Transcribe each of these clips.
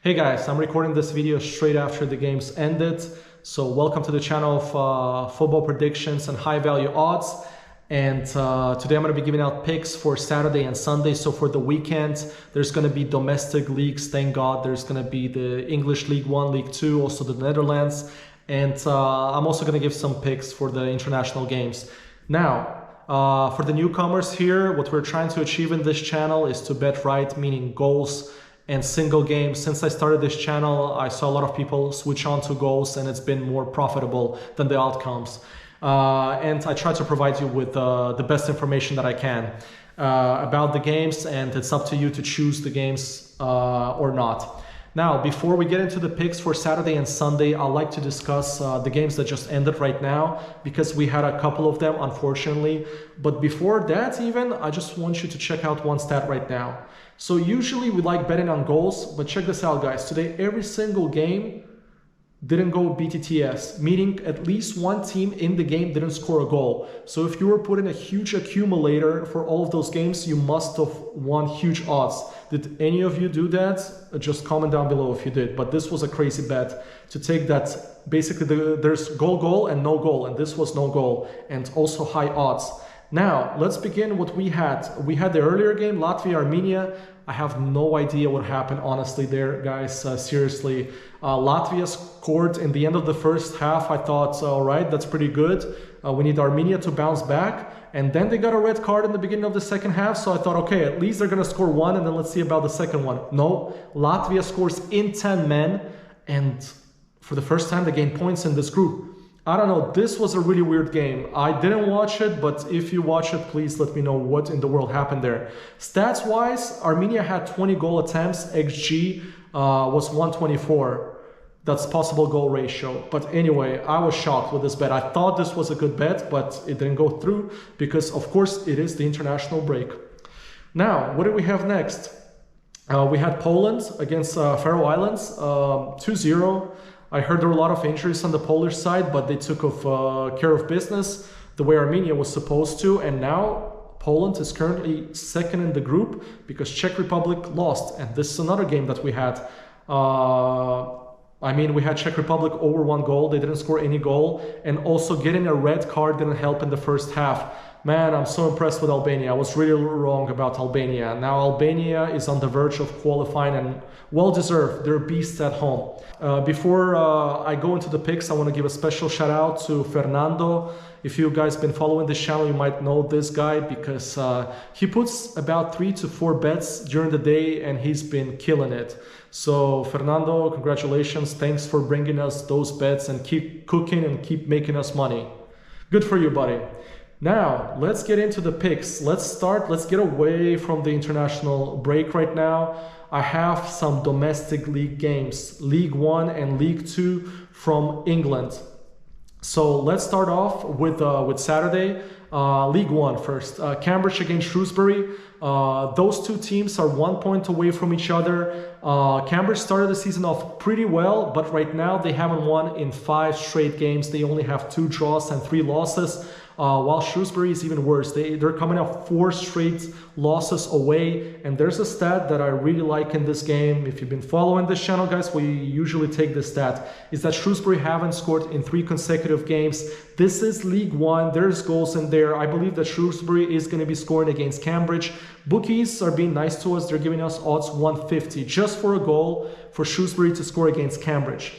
Hey guys, I'm recording this video straight after the games ended. So welcome to the channel of football predictions and high value odds. And today I'm going to be giving out picks for Saturday and Sunday. So for the weekend, there's going to be domestic leagues, thank God. There's going to be the English League One, League Two, also the Netherlands. And I'm also going to give some picks for the international games. Now, for the newcomers here, what we're trying to achieve in this channel is to bet right, meaning goals and single games. Since I started this channel, I saw a lot of people switch on to goals and it's been more profitable than the outcomes. And I try to provide you with the best information that I can about the games, and it's up to you to choose the games or not. Now, before we get into the picks for Saturday and Sunday, I'd like to discuss the games that just ended right now, because we had a couple of them, unfortunately. But before that even, I just want you to check out one stat right now. So usually we like betting on goals, but check this out, guys. Today, every single game didn't go BTTS, meaning at least one team in the game didn't score a goal. So if you were putting a huge accumulator for all of those games, you must have won huge odds. Did any of you do that? Just comment down below if you did. But this was a crazy bet to take that. Basically, there's goal, and no goal, and this was no goal, and also high odds. Now, let's begin what we had. We had the earlier game, Latvia-Armenia. I have no idea what happened, honestly, there, guys. Seriously. Latvia scored in the end of the first half. I thought, all right, that's pretty good. We need Armenia to bounce back. And then they got a red card in the beginning of the second half. So I thought, okay, at least they're going to score one, and then let's see about the second one. No, Latvia scores in 10 men. And for the first time, they gain points in this group. I don't know, this was a really weird game. I didn't watch it, but if you watch it, please let me know what in the world happened there. Stats-wise, Armenia had 20 goal attempts. XG was 124. That's possible goal ratio. But anyway, I was shocked with this bet. I thought this was a good bet, but it didn't go through because, of course, it is the international break. Now, what do we have next? We had Poland against Faroe Islands, 2-0. I heard there were a lot of injuries on the Polish side, but they took care of business the way Armenia was supposed to. And now Poland is currently second in the group because Czech Republic lost. And this is another game that we had. We had Czech Republic over 1 goal. They didn't score any goal. And also getting a red card didn't help in the first half. Man, I'm so impressed with Albania. I was really wrong about Albania. Now Albania is on the verge of qualifying and well-deserved. They're beasts at home. Before I go into the picks, I want to give a special shout out to Fernando. If you guys been following this channel, you might know this guy because he puts about 3 to 4 bets during the day and he's been killing it. So Fernando, congratulations. Thanks for bringing us those bets and keep cooking and keep making us money. Good for you, buddy. Now, let's get into the picks. Let's get away from the international break right now. I have some domestic league games, League One and League Two from England. So let's start off with Saturday. League One first. Cambridge against Shrewsbury. Those two teams are 1 point away from each other. Cambridge started the season off pretty well, but right now they haven't won in 5 straight games. They only have 2 draws and 3 losses. While Shrewsbury is even worse. They're coming up 4 straight losses away. And there's a stat that I really like in this game. If you've been following this channel, guys, we usually take this stat. Is that Shrewsbury haven't scored in 3 consecutive games. This is League One. There's goals in there. I believe that Shrewsbury is going to be scoring against Cambridge. Bookies are being nice to us. They're giving us odds 150 just for a goal for Shrewsbury to score against Cambridge.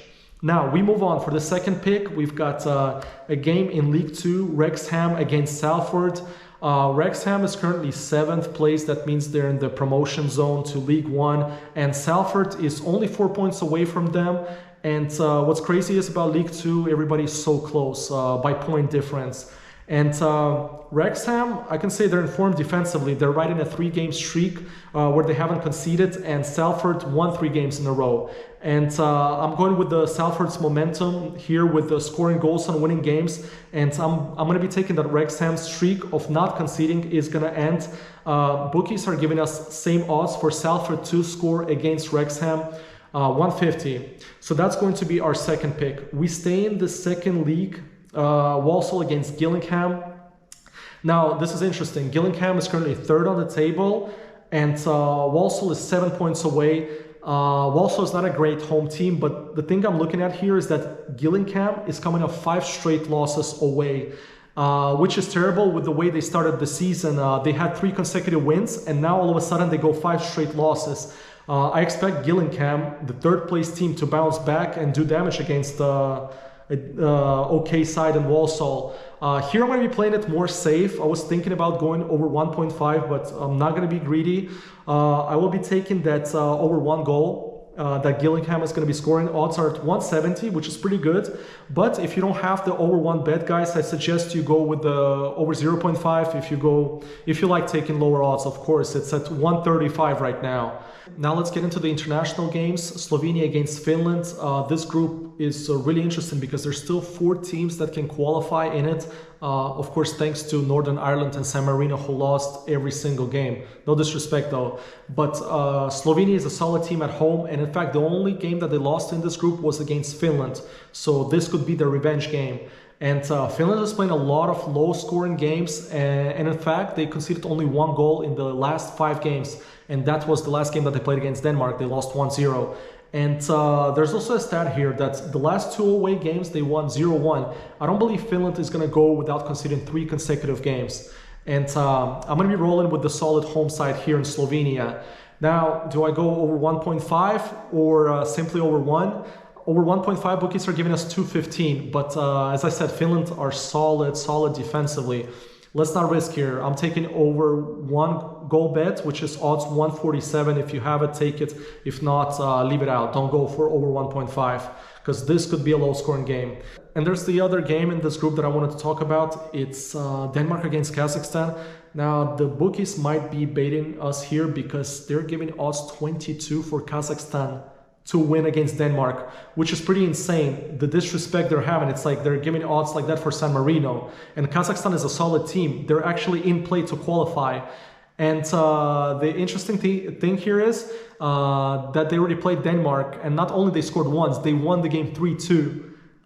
Now, we move on for the second pick. We've got a game in League Two, Wrexham against Salford. Wrexham is currently 7th place. That means they're in the promotion zone to League One. And Salford is only 4 points away from them. And what's crazy is about League Two, everybody's so close by point difference. And Wrexham, I can say they're informed defensively. They're riding a 3-game streak where they haven't conceded, and Salford won 3 games in a row. And I'm going with the Salford's momentum here with the scoring goals and winning games. And I'm going to be taking that Wrexham's streak of not conceding is going to end. Bookies are giving us same odds for Salford to score against Wrexham. 150. So that's going to be our second pick. We stay in the second league. Walsall against Gillingham. Now, this is interesting. Gillingham is currently 3rd on the table, and Walsall is 7 points away. Walsall is not a great home team, but the thing I'm looking at here is that Gillingham is coming off 5 straight losses away, which is terrible with the way they started the season. They had 3 consecutive wins, and now all of a sudden they go 5 straight losses. I expect Gillingham, the 3rd place team, to bounce back and do damage against okay side in Walsall. Here I'm going to be playing it more safe. I was thinking about going over 1.5, but I'm not going to be greedy. I will be taking that over 1 goal that Gillingham is going to be scoring. Odds are at 170, which is pretty good. But if you don't have the over 1 bet, guys, I suggest you go with the over 0.5. If you like taking lower odds, of course, it's at 135 right now. Now let's get into the international games. Slovenia against Finland. This group is really interesting because there's still 4 teams that can qualify in it. Of course, thanks to Northern Ireland and San Marino, who lost every single game. No disrespect though. But Slovenia is a solid team at home. And in fact, the only game that they lost in this group was against Finland. So this could be their revenge game. And Finland is playing a lot of low-scoring games. And in fact, they conceded only 1 goal in the last 5 games. And that was the last game that they played against Denmark. They lost 1-0. And there's also a stat here that the last 2 away games, they won 0-1. I don't believe Finland is going to go without conceding 3 consecutive games. And I'm going to be rolling with the solid home side here in Slovenia. Now, do I go over 1.5 or simply over 1? Over 1.5 bookies are giving us 215. But as I said, Finland are solid defensively. Let's not risk here. I'm taking over 1 goal bet, which is odds 147. If you have it, take it. If not, leave it out. Don't go for over 1.5 because this could be a low-scoring game. And there's the other game in this group that I wanted to talk about. It's Denmark against Kazakhstan. Now, the bookies might be baiting us here because they're giving odds 22 for Kazakhstan to win against Denmark, which is pretty insane. The disrespect they're having, it's like they're giving odds like that for San Marino. And Kazakhstan is a solid team. They're actually in play to qualify. And the interesting thing here is that they already played Denmark, and not only they scored once, they won the game 3-2.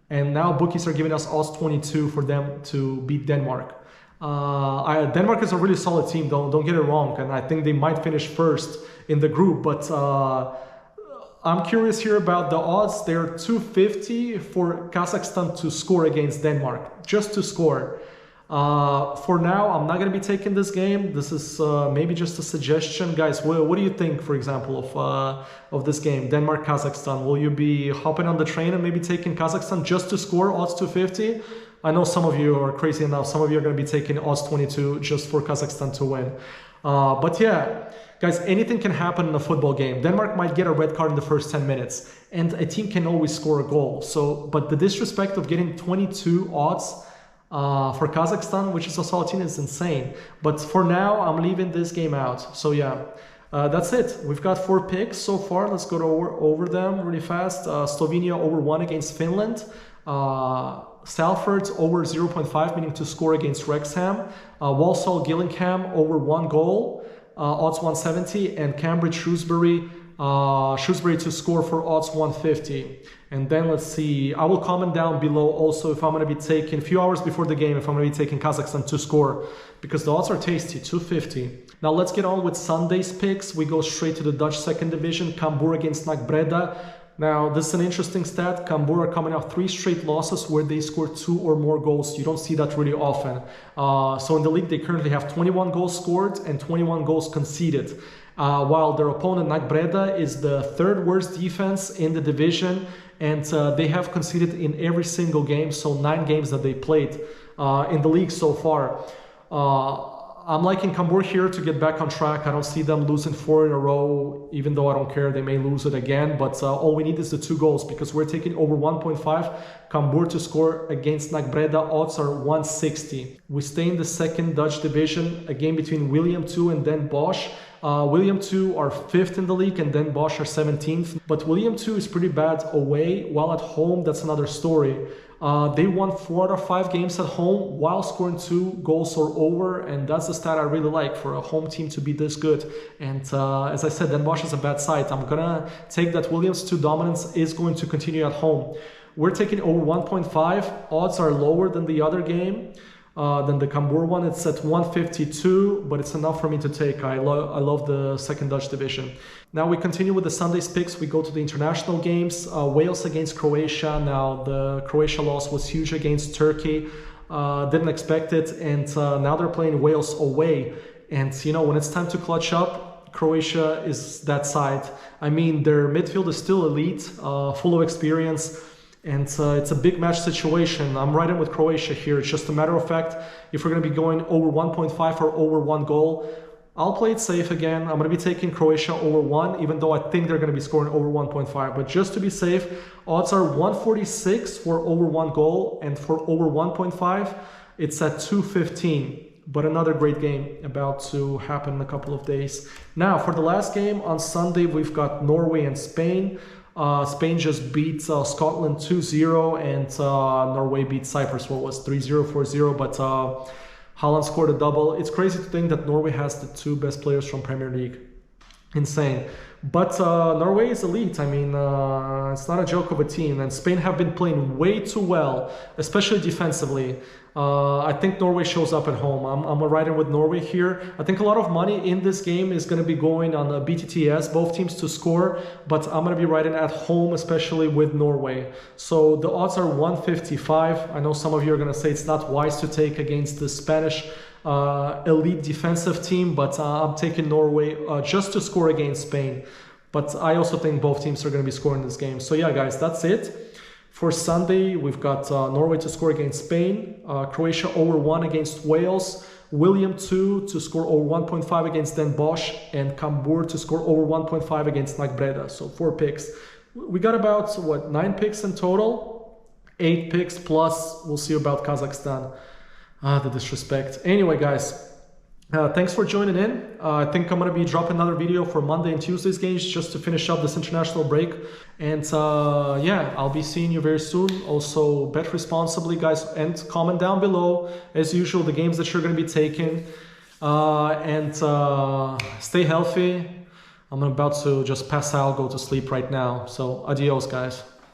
And now bookies are giving us odds 22 for them to beat Denmark. Denmark is a really solid team, don't get it wrong, and I think they might finish first in the group, but I'm curious here about the odds. They're 250 for Kazakhstan to score against Denmark, just to score. For now, I'm not going to be taking this game. This is maybe just a suggestion. Guys, what do you think, for example, of this game, Denmark-Kazakhstan? Will you be hopping on the train and maybe taking Kazakhstan just to score, odds 250? I know some of you are crazy enough. Some of you are going to be taking odds 22 just for Kazakhstan to win. But yeah, guys, anything can happen in a football game. Denmark might get a red card in the first 10 minutes, and a team can always score a goal. So, but the disrespect of getting 22 odds for Kazakhstan, which is a solid team, is insane. But for now, I'm leaving this game out. So yeah, that's it. We've got 4 picks so far. Let's go over them really fast. Slovenia over 1 against Finland. Salford over 0.5, meaning to score against Wrexham. Walsall Gillingham over 1 goal, odds 170, and Cambridge Shrewsbury to score for odds 150. And then let's see, I will comment down below also if I'm going to be taking, a few hours before the game, if I'm going to be taking Kazakhstan to score, because the odds are tasty, 250. Now let's get on with Sunday's picks. We go straight to the Dutch second division, Cambuur against NAC Breda. Now, this is an interesting stat. Cambuur are coming off 3 straight losses where they score 2 or more goals. You don't see that really often. So in the league, they currently have 21 goals scored and 21 goals conceded. While their opponent, NAC Breda, is the 3rd worst defense in the division, and they have conceded in every single game, so 9 games that they played in the league so far. I'm liking Cambuur here to get back on track. I don't see them losing 4 in a row, even though I don't care. They may lose it again, but all we need is the 2 goals because we're taking over 1.5. Cambuur to score against NAC Breda, odds are 160. We stay in the second Dutch division, a game between Willem II and Den Bosch. Willem II are 5th in the league and Den Bosch are 17th. But Willem II is pretty bad away, while at home, that's another story. They won 4 out of 5 games at home while scoring 2 goals or over, and that's the stat I really like for a home team to be this good. And as I said, Den Bosch is a bad side. I'm gonna take that Willem II dominance is going to continue at home. We're taking over 1.5. Odds are lower than the other game. than the Cambuur one. It's at 152, but it's enough for me to take. I love the second Dutch division. Now we continue with the Sunday's picks. We go to the international games. Wales against Croatia. Now the Croatia loss was huge against Turkey. Didn't expect it, and now they're playing Wales away. And you know, when it's time to clutch up, Croatia is that side. I mean, their midfield is still elite, full of experience. And it's a big match situation. I'm riding with Croatia here. It's just a matter of fact, if we're going to be going over 1.5 or over 1 goal, I'll play it safe again. I'm going to be taking Croatia over 1, even though I think they're going to be scoring over 1.5. But just to be safe, odds are 146 for over 1 goal, and for over 1.5, it's at 215. But another great game about to happen in a couple of days. Now, for the last game on Sunday, we've got Norway and Spain. Spain just beat Scotland 2-0, and Norway beat Cyprus, what was 3-0, 4-0, but Haaland scored a double. It's crazy to think that Norway has the 2 best players from Premier League. Insane. But Norway is elite. I mean, it's not a joke of a team, and Spain have been playing way too well, especially defensively. I think Norway shows up at home. I'm riding with Norway here. I think a lot of money in this game is going to be going on the BTTS, both teams to score, but I'm going to be riding at home, especially with Norway. So the odds are 155. I know some of you are going to say it's not wise to take against the Spanish elite defensive team, but I'm taking Norway just to score against Spain. But I also think both teams are going to be scoring this game. So yeah, guys, that's it. For Sunday, we've got Norway to score against Spain, Croatia over 1 against Wales, William 2 to score over 1.5 against Den Bosch, and Cambuur to score over 1.5 against NAC Breda. So 4 picks. We got about, what, 9 picks in total? 8 picks plus, we'll see about Kazakhstan. The disrespect. Anyway, guys, thanks for joining in. I think I'm going to be dropping another video for Monday and Tuesday's games just to finish up this international break. And yeah, I'll be seeing you very soon. Also, bet responsibly, guys, and comment down below, as usual, the games that you're going to be taking. And stay healthy. I'm about to just pass out, go to sleep right now. So adios, guys.